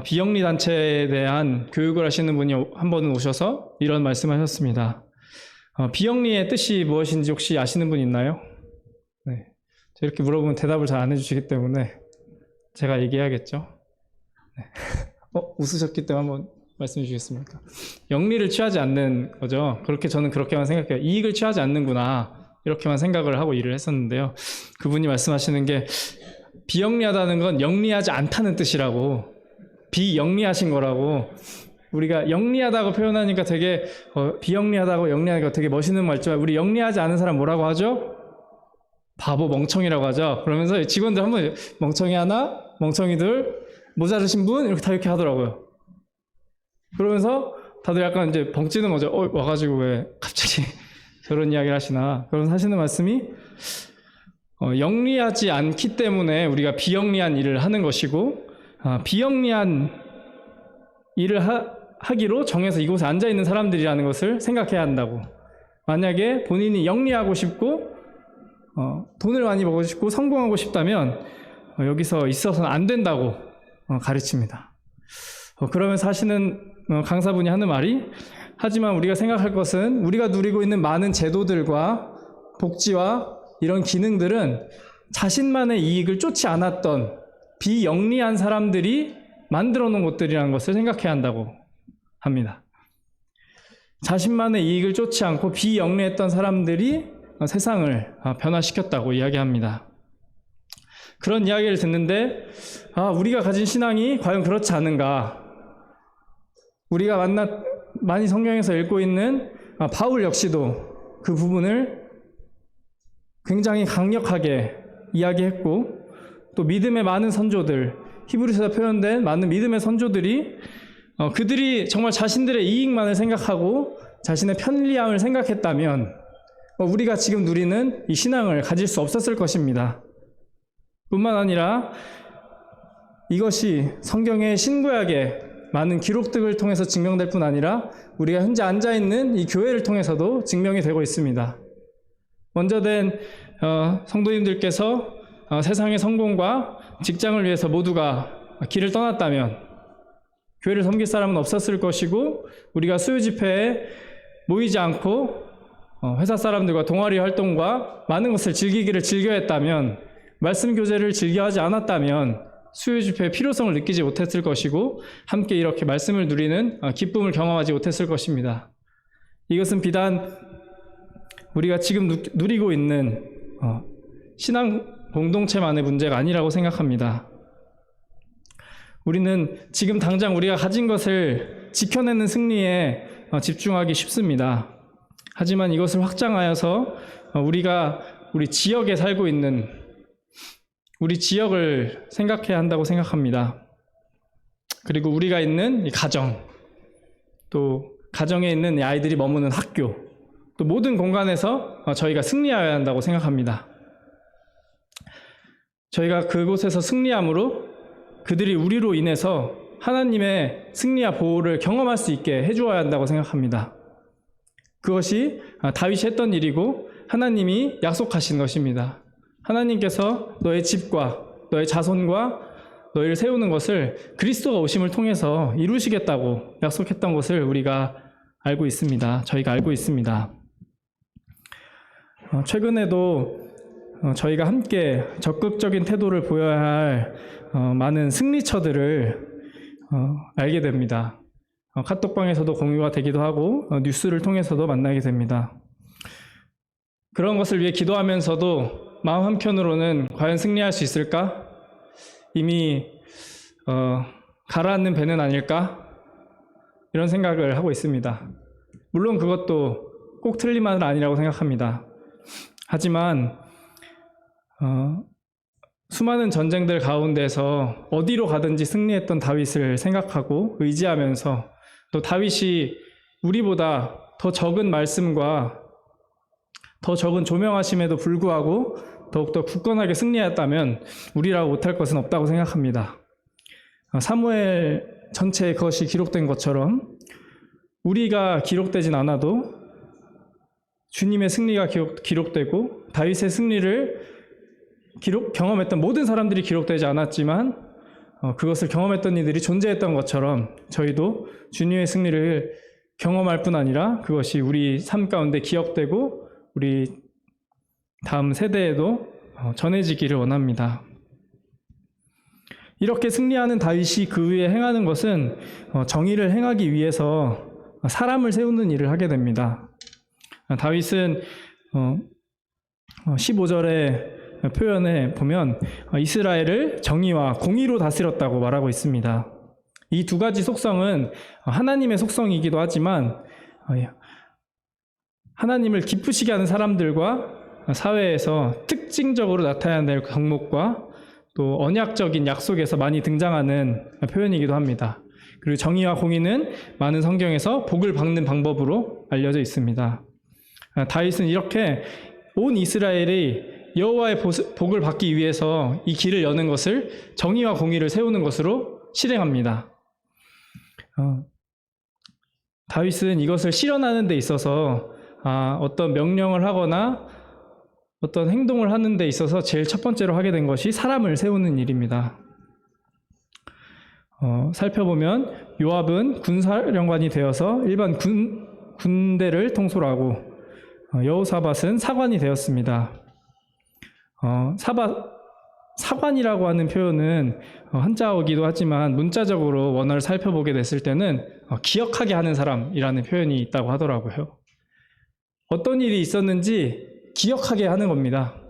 비영리 단체에 대한 교육을 하시는 분이 한 번은 오셔서 이런 말씀하셨습니다. 비영리의 뜻이 무엇인지 혹시 아시는 분 있나요? 네. 이렇게 물어보면 대답을 잘 안 해주시기 때문에 제가 얘기해야겠죠. 네. 웃으셨기 때문에 한번 말씀해 주시겠습니까? 영리를 취하지 않는 거죠. 저는 그렇게만 생각해요. 이익을 취하지 않는구나 이렇게만 생각을 하고 일을 했었는데요. 그분이 말씀하시는 게 비영리하다는 건 영리하지 않다는 뜻이라고, 비영리하신 거라고. 우리가 영리하다고 표현하니까 되게 비영리하다고 영리하니까 되게 멋있는 말이지만 우리 영리하지 않은 사람 뭐라고 하죠? 바보, 멍청이라고 하죠. 그러면서 직원들 한번 멍청이 하나, 멍청이 둘, 모자르신 분 이렇게 다 이렇게 하더라고요. 그러면서 다들 약간 이제 벙찌는 거죠. 와가지고 왜 갑자기 저런 이야기를 하시나. 그러면서 하시는 말씀이 영리하지 않기 때문에 우리가 비영리한 일을 하는 것이고 비영리한 일을 하기로 정해서 이곳에 앉아있는 사람들이라는 것을 생각해야 한다고. 만약에 본인이 영리하고 싶고 돈을 많이 벌고 싶고 성공하고 싶다면 여기서 있어서는 안 된다고 가르칩니다. 그러면서 하시는 강사분이 하는 말이, 하지만 우리가 생각할 것은 우리가 누리고 있는 많은 제도들과 복지와 이런 기능들은 자신만의 이익을 쫓지 않았던 비영리한 사람들이 만들어 놓은 것들이라는 것을 생각해야 한다고 합니다. 자신만의 이익을 쫓지 않고 비영리했던 사람들이 세상을 변화시켰다고 이야기합니다. 그런 이야기를 듣는데 우리가 가진 신앙이 과연 그렇지 않은가? 우리가 많이 성경에서 읽고 있는 바울 역시도 그 부분을 굉장히 강력하게 이야기했고, 또 믿음의 많은 선조들, 히브리서에 표현된 많은 믿음의 선조들이 그들이 정말 자신들의 이익만을 생각하고 자신의 편리함을 생각했다면 우리가 지금 누리는 이 신앙을 가질 수 없었을 것입니다. 뿐만 아니라 이것이 성경의 신구약의 많은 기록들을 통해서 증명될 뿐 아니라 우리가 현재 앉아있는 이 교회를 통해서도 증명이 되고 있습니다. 먼저 된 성도님들께서 세상의 성공과 직장을 위해서 모두가 길을 떠났다면 교회를 섬길 사람은 없었을 것이고, 우리가 수요 집회에 모이지 않고 회사 사람들과 동아리 활동과 많은 것을 즐겨 했다면, 말씀 교제를 즐겨하지 않았다면 수요 집회의 필요성을 느끼지 못했을 것이고, 함께 이렇게 말씀을 누리는 기쁨을 경험하지 못했을 것입니다. 이것은 비단 우리가 지금 누리고 있는 신앙 공동체만의 문제가 아니라고 생각합니다. 우리는 지금 당장 우리가 가진 것을 지켜내는 승리에 집중하기 쉽습니다. 하지만 이것을 확장하여서 우리가 우리 지역에 살고 있는 우리 지역을 생각해야 한다고 생각합니다. 그리고 우리가 있는 이 가정, 또 가정에 있는 아이들이 머무는 학교, 또 모든 공간에서 저희가 승리해야 한다고 생각합니다. 저희가 그곳에서 승리함으로 그들이 우리로 인해서 하나님의 승리와 보호를 경험할 수 있게 해주어야 한다고 생각합니다. 그것이 다윗이 했던 일이고 하나님이 약속하신 것입니다. 하나님께서 너의 집과 너의 자손과 너희를 세우는 것을 그리스도가 오심을 통해서 이루시겠다고 약속했던 것을 우리가 알고 있습니다. 저희가 알고 있습니다. 최근에도 저희가 함께 적극적인 태도를 보여야 할 많은 승리처들을 알게 됩니다. 카톡방에서도 공유가 되기도 하고 뉴스를 통해서도 만나게 됩니다. 그런 것을 위해 기도하면서도 마음 한켠으로는 과연 승리할 수 있을까? 이미 가라앉는 배는 아닐까? 이런 생각을 하고 있습니다. 물론 그것도 꼭 틀린 말은 아니라고 생각합니다. 하지만 수많은 전쟁들 가운데서 어디로 가든지 승리했던 다윗을 생각하고 의지하면서, 또 다윗이 우리보다 더 적은 말씀과 더 적은 조명하심에도 불구하고 더욱더 굳건하게 승리했다면 우리라고 못할 것은 없다고 생각합니다. 사무엘 전체에 그것이 기록된 것처럼 우리가 기록되진 않아도 주님의 승리가 기록되고, 다윗의 승리를 경험했던 모든 사람들이 기록되지 않았지만 그것을 경험했던 이들이 존재했던 것처럼 저희도 주님의 승리를 경험할 뿐 아니라 그것이 우리 삶 가운데 기억되고 우리 다음 세대에도 전해지기를 원합니다. 이렇게 승리하는 다윗이 그 위에 행하는 것은 정의를 행하기 위해서 사람을 세우는 일을 하게 됩니다. 다윗은 15절의 표현에 보면 이스라엘을 정의와 공의로 다스렸다고 말하고 있습니다. 이 두 가지 속성은 하나님의 속성이기도 하지만 하나님을 기쁘시게 하는 사람들과 사회에서 특징적으로 나타나야 될 덕목과 또 언약적인 약속에서 많이 등장하는 표현이기도 합니다. 그리고 정의와 공의는 많은 성경에서 복을 받는 방법으로 알려져 있습니다. 다윗은 이렇게 온 이스라엘이 여호와의 복을 받기 위해서 이 길을 여는 것을 정의와 공의를 세우는 것으로 실행합니다. 다윗은 이것을 실현하는 데 있어서 어떤 명령을 하거나 어떤 행동을 하는 데 있어서 제일 첫 번째로 하게 된 것이 사람을 세우는 일입니다. 살펴보면 요압은 군사령관이 되어서 일반 군대를 통솔하고 여호사밧은 사관이 되었습니다. 사관이라고 하는 표현은 한자어기도 하지만 문자적으로 원어를 살펴보게 됐을 때는 기억하게 하는 사람이라는 표현이 있다고 하더라고요. 어떤 일이 있었는지 기억하게 하는 겁니다.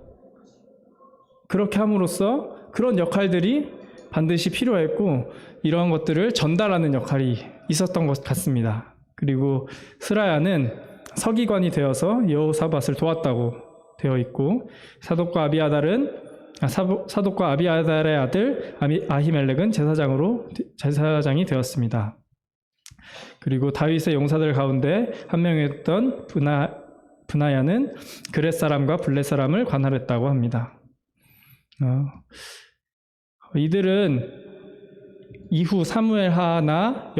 그렇게 함으로써 그런 역할들이 반드시 필요했고 이러한 것들을 전달하는 역할이 있었던 것 같습니다. 그리고 스라야는 서기관이 되어서 여호사밧을 도왔다고 되어 있고 사독과 아비아달의 아들 아히멜렉은 제사장이 되었습니다. 그리고 다윗의 용사들 가운데 한 명이었던 브나야는 그렛 사람과 블렛 사람을 관할했다고 합니다. 이들은 이후 사무엘하나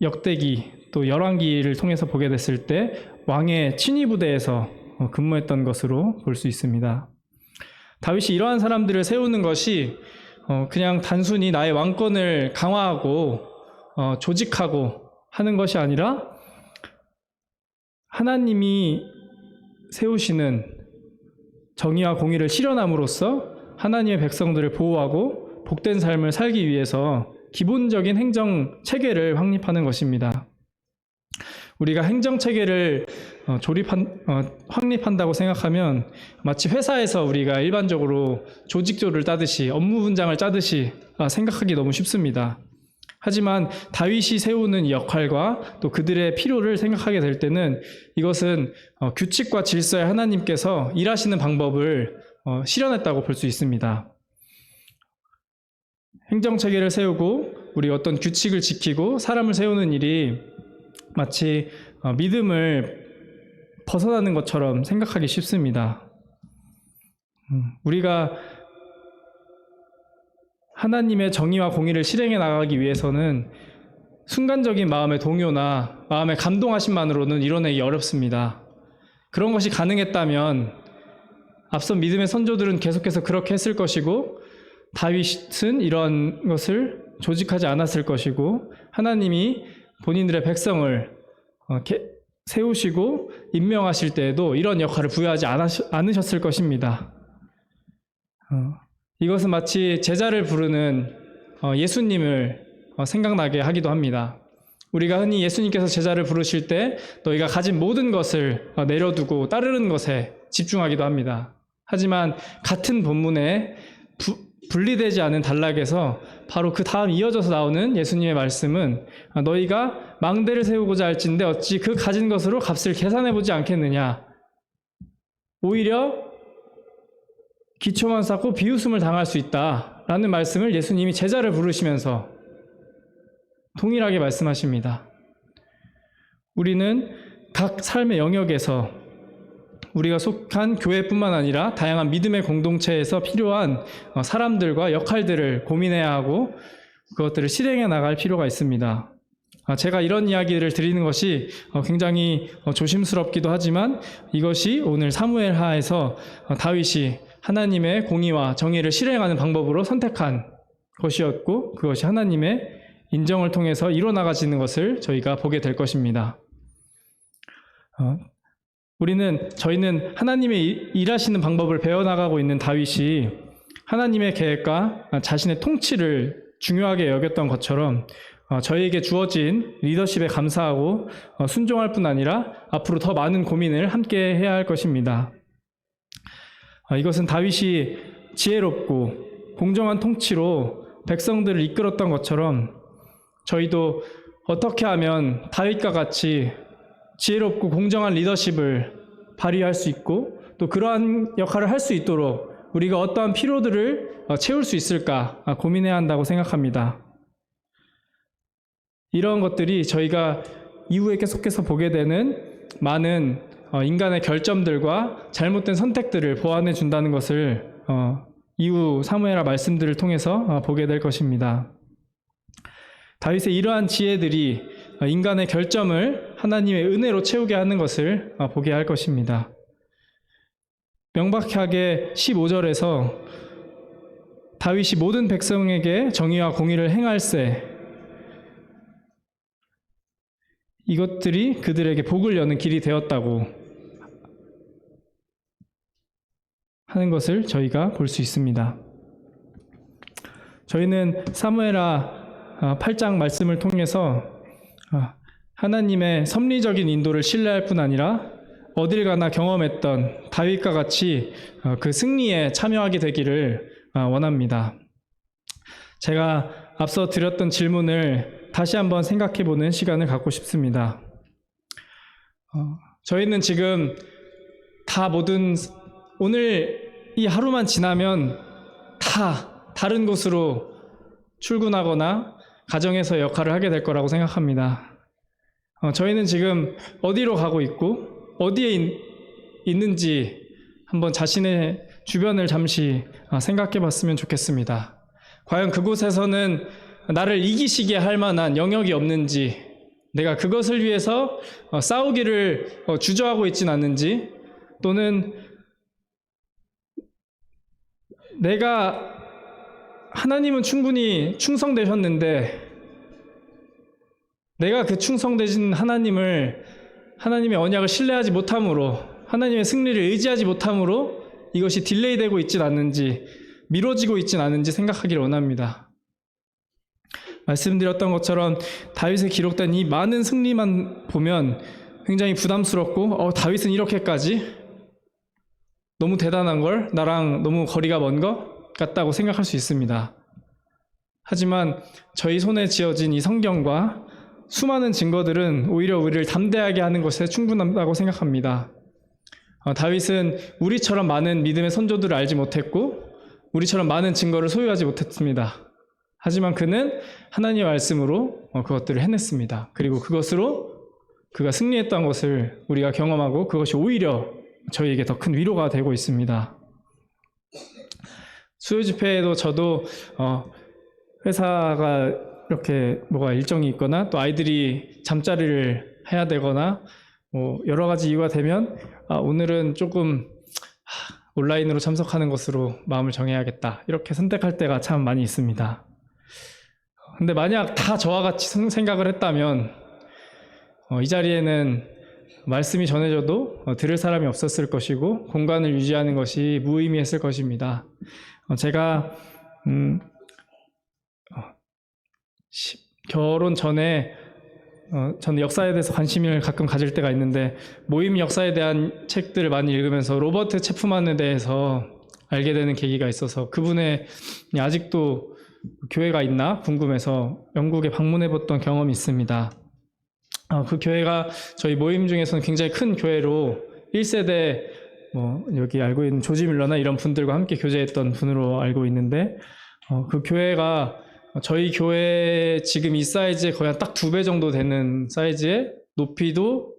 역대기 또 열왕기를 통해서 보게 됐을 때 왕의 친위 부대에서 근무했던 것으로 볼 수 있습니다. 다윗이 이러한 사람들을 세우는 것이 그냥 단순히 나의 왕권을 강화하고 조직하고 하는 것이 아니라 하나님이 세우시는 정의와 공의를 실현함으로써 하나님의 백성들을 보호하고 복된 삶을 살기 위해서 기본적인 행정 체계를 확립하는 것입니다. 우리가 행정 체계를 확립한다고 생각하면 마치 회사에서 우리가 일반적으로 조직조를 짜듯이 업무 분장을 짜듯이 생각하기 너무 쉽습니다. 하지만 다윗이 세우는 이 역할과 또 그들의 필요를 생각하게 될 때는 이것은 규칙과 질서의 하나님께서 일하시는 방법을 실현했다고 볼 수 있습니다. 행정체계를 세우고 우리 어떤 규칙을 지키고 사람을 세우는 일이 마치 믿음을 벗어나는 것처럼 생각하기 쉽습니다. 우리가 하나님의 정의와 공의를 실행해 나가기 위해서는 순간적인 마음의 동요나 마음의 감동하심만으로는 이뤄내기 어렵습니다. 그런 것이 가능했다면 앞선 믿음의 선조들은 계속해서 그렇게 했을 것이고 다윗은 이러한 것을 조직하지 않았을 것이고 하나님이 본인들의 백성을 세우시고 임명하실 때에도 이런 역할을 부여하지 않으셨을 것입니다. 이것은 마치 제자를 부르는 예수님을 생각나게 하기도 합니다. 우리가 흔히 예수님께서 제자를 부르실 때 너희가 가진 모든 것을 내려두고 따르는 것에 집중하기도 합니다. 하지만 같은 본문에 분리되지 않은 단락에서 바로 그 다음 이어져서 나오는 예수님의 말씀은 너희가 망대를 세우고자 할진대 어찌 그 가진 것으로 값을 계산해보지 않겠느냐. 오히려 기초만 쌓고 비웃음을 당할 수 있다라는 말씀을 예수님이 제자를 부르시면서 동일하게 말씀하십니다. 우리는 각 삶의 영역에서 우리가 속한 교회뿐만 아니라 다양한 믿음의 공동체에서 필요한 사람들과 역할들을 고민해야 하고 그것들을 실행해 나갈 필요가 있습니다. 제가 이런 이야기를 드리는 것이 굉장히 조심스럽기도 하지만 이것이 오늘 사무엘하에서 다윗이 하나님의 공의와 정의를 실행하는 방법으로 선택한 것이었고 그것이 하나님의 인정을 통해서 이뤄나가지는 것을 저희가 보게 될 것입니다. 저희는 하나님의 일하시는 방법을 배워나가고 있는 다윗이 하나님의 계획과 자신의 통치를 중요하게 여겼던 것처럼 저희에게 주어진 리더십에 감사하고 순종할 뿐 아니라 앞으로 더 많은 고민을 함께 해야 할 것입니다. 이것은 다윗이 지혜롭고 공정한 통치로 백성들을 이끌었던 것처럼 저희도 어떻게 하면 다윗과 같이 지혜롭고 공정한 리더십을 발휘할 수 있고 또 그러한 역할을 할 수 있도록 우리가 어떠한 필요들을 채울 수 있을까 고민해야 한다고 생각합니다. 이런 것들이 저희가 이후에 계속해서 보게 되는 많은 인간의 결점들과 잘못된 선택들을 보완해 준다는 것을 이후 사무엘하 말씀들을 통해서 보게 될 것입니다. 다윗의 이러한 지혜들이 인간의 결점을 하나님의 은혜로 채우게 하는 것을 보게 할 것입니다. 명백하게 15절에서 다윗이 모든 백성에게 정의와 공의를 행할세 이것들이 그들에게 복을 여는 길이 되었다고 하는 것을 저희가 볼 수 있습니다. 저희는 사무엘하 8장 말씀을 통해서 하나님의 섭리적인 인도를 신뢰할 뿐 아니라 어딜 가나 경험했던 다윗과 같이 그 승리에 참여하게 되기를 원합니다. 제가 앞서 드렸던 질문을 다시 한번 생각해보는 시간을 갖고 싶습니다. 저희는 지금 다 오늘 이 하루만 지나면 다 다른 곳으로 출근하거나 가정에서 역할을 하게 될 거라고 생각합니다. 저희는 지금 어디로 가고 있고 어디에 있는지 한번 자신의 주변을 잠시 생각해 봤으면 좋겠습니다. 과연 그곳에서는 나를 이기시게 할 만한 영역이 없는지, 내가 그것을 위해서 싸우기를 주저하고 있진 않는지, 또는 하나님은 충분히 충성되셨는데 내가 그 충성되신 하나님의 언약을 신뢰하지 못함으로, 하나님의 승리를 의지하지 못함으로 이것이 딜레이되고 있진 않는지, 미뤄지고 있진 않은지 생각하기를 원합니다. 말씀드렸던 것처럼 다윗에 기록된 이 많은 승리만 보면 굉장히 부담스럽고 다윗은 이렇게까지? 너무 대단한 걸? 나랑 너무 거리가 먼 것 같다고 생각할 수 있습니다. 하지만 저희 손에 쥐어진 이 성경과 수많은 증거들은 오히려 우리를 담대하게 하는 것에 충분하다고 생각합니다. 다윗은 우리처럼 많은 믿음의 선조들을 알지 못했고 우리처럼 많은 증거를 소유하지 못했습니다. 하지만 그는 하나님의 말씀으로 그것들을 해냈습니다. 그리고 그것으로 그가 승리했던 것을 우리가 경험하고 그것이 오히려 저희에게 더 큰 위로가 되고 있습니다. 수요 집회에도 저도 회사가 이렇게 뭐가 일정이 있거나 또 아이들이 잠자리를 해야 되거나 여러 가지 이유가 되면 오늘은 조금 온라인으로 참석하는 것으로 마음을 정해야겠다 이렇게 선택할 때가 참 많이 있습니다. 근데 만약 다 저와 같이 생각을 했다면 이 자리에는 말씀이 전해져도 들을 사람이 없었을 것이고 공간을 유지하는 것이 무의미했을 것입니다. 제가 결혼 전에 저는 역사에 대해서 관심을 가끔 가질 때가 있는데 모임 역사에 대한 책들을 많이 읽으면서 로버트 체프만에 대해서 알게 되는 계기가 있어서 그분의 아직도 교회가 있나 궁금해서 영국에 방문해봤던 경험이 있습니다. 그 교회가 저희 모임 중에서는 굉장히 큰 교회로 1세대 여기 알고 있는 조지 밀러나 이런 분들과 함께 교제했던 분으로 알고 있는데 그 교회가 저희 교회 지금 이 사이즈에 거의 딱 2배 정도 되는 사이즈의 높이도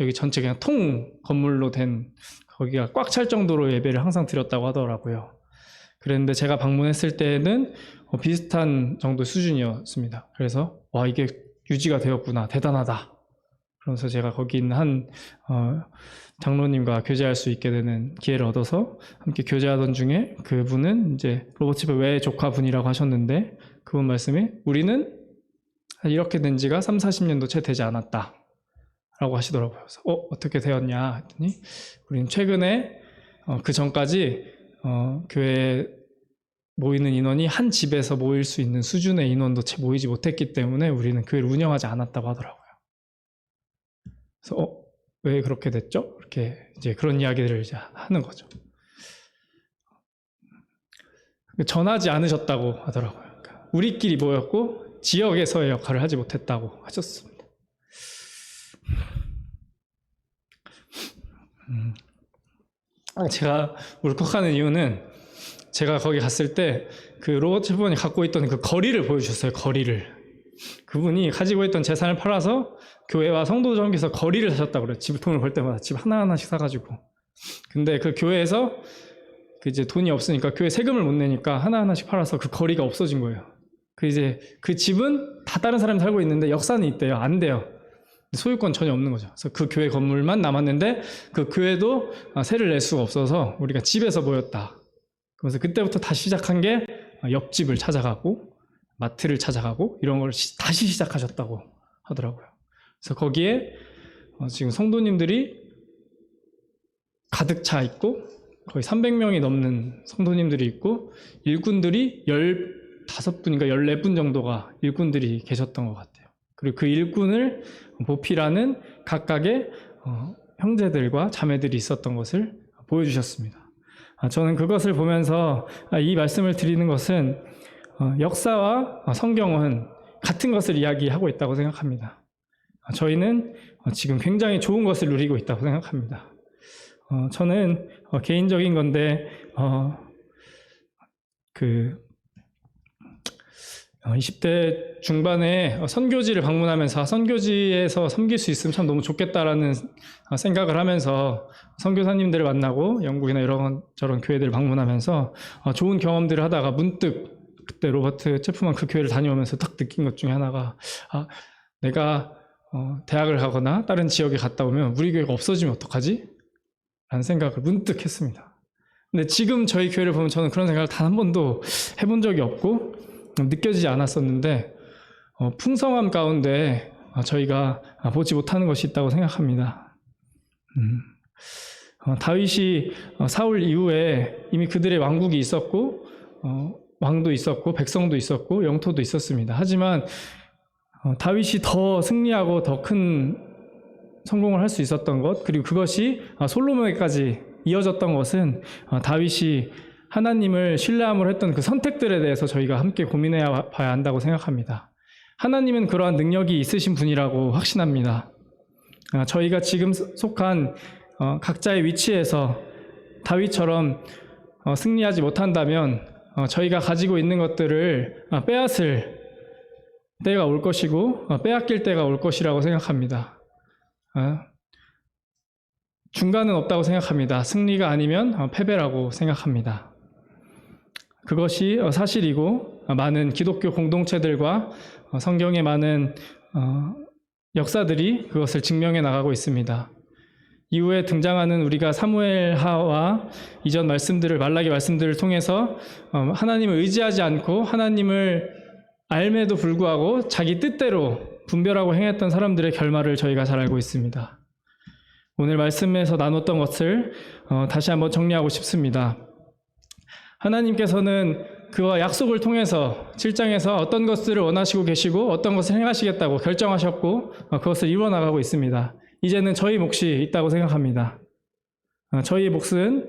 여기 전체 그냥 통 건물로 된 거기가 꽉 찰 정도로 예배를 항상 드렸다고 하더라고요. 그랬는데 제가 방문했을 때는 비슷한 정도 수준이었습니다. 그래서 와 이게 유지가 되었구나 대단하다. 그러면서 제가 거기 있는 한 장로님과 교제할 수 있게 되는 기회를 얻어서 함께 교제하던 중에 그분은 이제 로버트 외 조카분이라고 하셨는데 그분 말씀이 우리는 이렇게 된 지가 30-40년도 채 되지 않았다 라고 하시더라고요. 그래서 어떻게 되었냐 했더니 우리는 최근에 그 전까지 교회에 모이는 인원이 한 집에서 모일 수 있는 수준의 인원도 채 모이지 못했기 때문에 우리는 교회를 운영하지 않았다고 하더라고요. 그래서 왜 그렇게 됐죠? 이렇게 이제 그런 이야기들을 이제 하는 거죠. 전하지 않으셨다고 하더라고요. 그러니까 우리끼리 모였고 지역에서의 역할을 하지 못했다고 하셨습니다. 제가 울컥하는 이유는 제가 거기 갔을 때 그 로버트 체프만이 갖고 있던 그 거리를 보여주셨어요. 거리를. 그분이 가지고 있던 재산을 팔아서 교회와 성도 정기에서 거리를 사셨다고 그래요. 집 돈을 벌 때마다 집 하나하나씩 사가지고. 근데 그 교회에서 이제 돈이 없으니까 교회 세금을 못 내니까 하나하나씩 팔아서 그 거리가 없어진 거예요. 이제 그 집은 다 다른 사람이 살고 있는데 역사는 있대요. 안 돼요. 소유권 전혀 없는 거죠. 그래서 그 교회 건물만 남았는데 그 교회도 세를 낼 수가 없어서 우리가 집에서 모였다. 그래서 그때부터 다시 시작한 게 옆집을 찾아가고 마트를 찾아가고 이런 걸 다시 시작하셨다고 하더라고요. 그래서 거기에 지금 성도님들이 가득 차 있고 거의 300명이 넘는 성도님들이 있고 일꾼들이 15분인가 14분 정도가 일꾼들이 계셨던 것 같아요. 그리고 그 일꾼을 보필하는 각각의 형제들과 자매들이 있었던 것을 보여주셨습니다. 저는 그것을 보면서 이 말씀을 드리는 것은 역사와 성경은 같은 것을 이야기하고 있다고 생각합니다. 저희는 지금 굉장히 좋은 것을 누리고 있다고 생각합니다. 저는 개인적인 건데 20대 중반에 선교지를 방문하면서 선교지에서 섬길 수 있으면 참 너무 좋겠다라는 생각을 하면서 선교사님들을 만나고 영국이나 이런저런 교회들을 방문하면서 좋은 경험들을 하다가 문득 그때 로버트 체프만 그 교회를 다녀오면서 딱 느낀 것 중에 하나가 내가 대학을 가거나 다른 지역에 갔다 오면 우리 교회가 없어지면 어떡하지? 라는 생각을 문득 했습니다. 근데 지금 저희 교회를 보면 저는 그런 생각을 단 한 번도 해본 적이 없고 느껴지지 않았었는데 풍성함 가운데 저희가 보지 못하는 것이 있다고 생각합니다. 다윗이 사울 이후에 이미 그들의 왕국이 있었고 왕도 있었고 백성도 있었고 영토도 있었습니다. 하지만 다윗이 더 승리하고 더 큰 성공을 할 수 있었던 것, 그리고 그것이 솔로몬에까지 이어졌던 것은 다윗이 하나님을 신뢰함으로 했던 그 선택들에 대해서 저희가 함께 고민해 봐야 한다고 생각합니다. 하나님은 그러한 능력이 있으신 분이라고 확신합니다. 저희가 지금 속한 각자의 위치에서 다윗처럼 승리하지 못한다면 저희가 가지고 있는 것들을 빼앗을 때가 올 것이고 빼앗길 때가 올 것이라고 생각합니다. 중간은 없다고 생각합니다. 승리가 아니면 패배라고 생각합니다. 그것이 사실이고 많은 기독교 공동체들과 성경의 많은 역사들이 그것을 증명해 나가고 있습니다. 이후에 등장하는 우리가 사무엘하와 이전 말씀들을 말라기 말씀들을 통해서 하나님을 의지하지 않고 하나님을 알매도 불구하고 자기 뜻대로 분별하고 행했던 사람들의 결말을 저희가 잘 알고 있습니다. 오늘 말씀에서 나눴던 것을 다시 한번 정리하고 싶습니다. 하나님께서는 그와 약속을 통해서 7장에서 어떤 것들을 원하시고 계시고 어떤 것을 행하시겠다고 결정하셨고 그것을 이루어나가고 있습니다. 이제는 저희 몫이 있다고 생각합니다. 저희의 몫은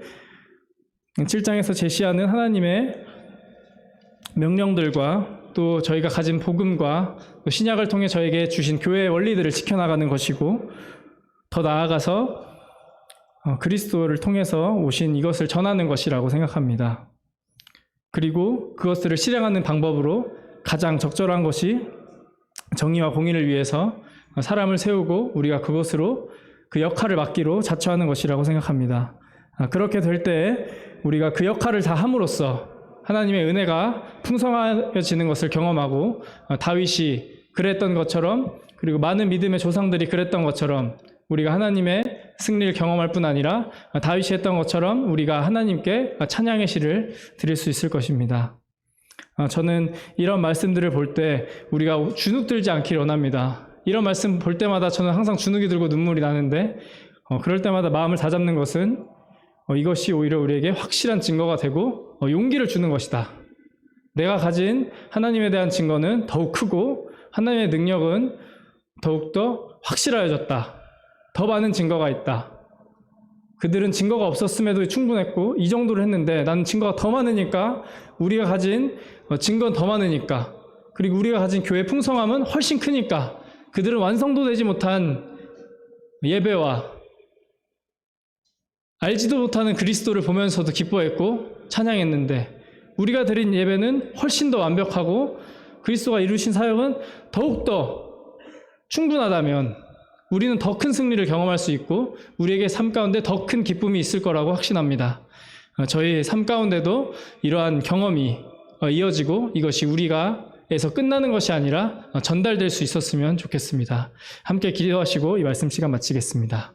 7장에서 제시하는 하나님의 명령들과 또 저희가 가진 복음과 또 신약을 통해 저에게 주신 교회의 원리들을 지켜나가는 것이고 더 나아가서 그리스도를 통해서 오신 이것을 전하는 것이라고 생각합니다. 그리고 그것들을 실행하는 방법으로 가장 적절한 것이 정의와 공의를 위해서 사람을 세우고 우리가 그것으로 그 역할을 맡기로 자처하는 것이라고 생각합니다. 그렇게 될 때 우리가 그 역할을 다 함으로써 하나님의 은혜가 풍성해지는 것을 경험하고 다윗이 그랬던 것처럼 그리고 많은 믿음의 조상들이 그랬던 것처럼 우리가 하나님의 승리를 경험할 뿐 아니라 다윗이 했던 것처럼 우리가 하나님께 찬양의 시를 드릴 수 있을 것입니다. 저는 이런 말씀들을 볼 때 우리가 주눅들지 않기를 원합니다. 이런 말씀 볼 때마다 저는 항상 주눅이 들고 눈물이 나는데 그럴 때마다 마음을 다잡는 것은 이것이 오히려 우리에게 확실한 증거가 되고 용기를 주는 것이다. 내가 가진 하나님에 대한 증거는 더욱 크고 하나님의 능력은 더욱더 확실해졌다. 더 많은 증거가 있다. 그들은 증거가 없었음에도 충분했고 이 정도로 했는데 나는 증거가 더 많으니까 우리가 가진 증거는 더 많으니까 그리고 우리가 가진 교회의 풍성함은 훨씬 크니까 그들은 완성도 되지 못한 예배와 알지도 못하는 그리스도를 보면서도 기뻐했고 찬양했는데 우리가 드린 예배는 훨씬 더 완벽하고 그리스도가 이루신 사역은 더욱더 충분하다면 우리는 더 큰 승리를 경험할 수 있고 우리에게 삶 가운데 더 큰 기쁨이 있을 거라고 확신합니다. 저희 삶 가운데도 이러한 경험이 이어지고 이것이 우리가 기도에서 끝나는 것이 아니라 전달될 수 있었으면 좋겠습니다. 함께 기도하시고 이 말씀 시간 마치겠습니다.